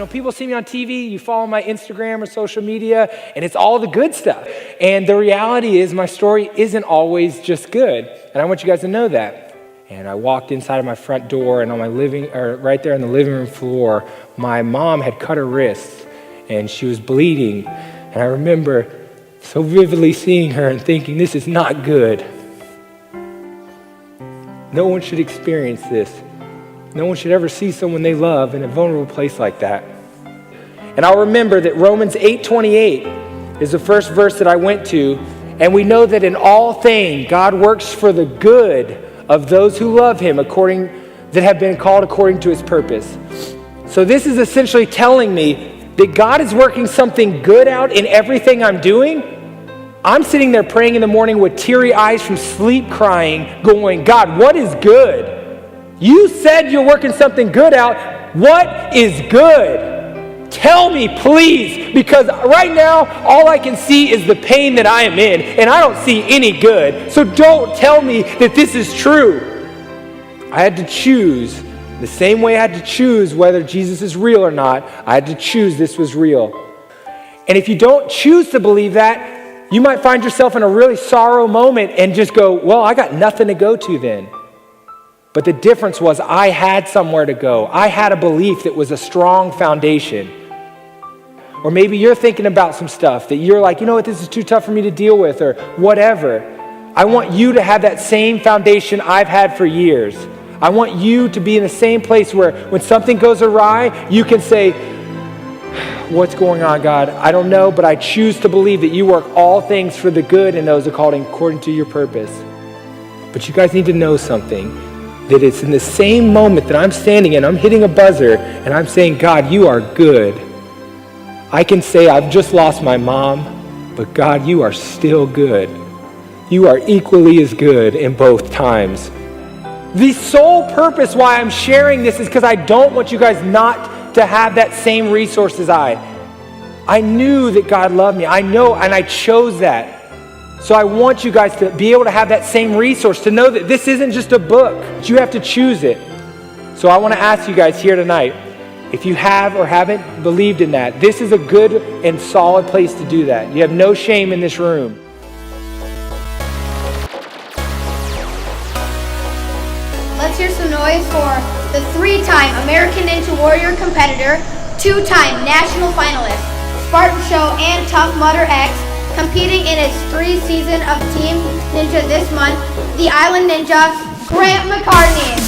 people see me on TV, you follow my Instagram or social media, and it's all the good stuff. And the reality is my story isn't always just good. And I want you guys to know that. And I walked inside of my front door, and on my right there on the living room floor, my mom had cut her wrist, and she was bleeding. And I remember so vividly seeing her and thinking, this is not good. No one should experience this. No one should ever see someone they love in a vulnerable place like that. And I'll remember that Romans 8:28 is the first verse that I went to, and we know that in all things God works for the good of those who love him that have been called according to his purpose. So this is essentially telling me that God is working something good out in everything I'm doing. I'm sitting there praying in the morning with teary eyes from sleep crying, going, God, what is good? You said you're working something good out. What is good? Tell me, please, because right now, all I can see is the pain that I am in, and I don't see any good. So don't tell me that this is true. I had to choose. The same way I had to choose whether Jesus is real or not, I had to choose this was real. And if you don't choose to believe that, you might find yourself in a really sorrow moment and just go, well, I got nothing to go to then. But the difference was I had somewhere to go. I had a belief that was a strong foundation. Or maybe you're thinking about some stuff that you're like, you know what, this is too tough for me to deal with, or whatever. I want you to have that same foundation I've had for years. I want you to be in the same place where when something goes awry, you can say, what's going on, God? I don't know, but I choose to believe that you work all things for the good in those according to your purpose. But you guys need to know something, that it's in the same moment that I'm standing and I'm hitting a buzzer and I'm saying, God, you are good. I can say I've just lost my mom, but God, you are still good. You are equally as good in both times. The sole purpose why I'm sharing this is because I don't want you guys not to have that same resource as I knew that God loved me. I know, and I chose that. So I want you guys to be able to have that same resource, to know that this isn't just a book, but you have to choose it. So I want to ask you guys here tonight, if you have or haven't believed in that, this is a good and solid place to do that. You have no shame in this room. Let's hear some noise for the 3-time American Ninja Warrior competitor, 2-time national finalist, Spartan Show and Tough Mudder X, competing in his 3rd season of Team Ninja this month, the Island Ninja, Grant McCartney.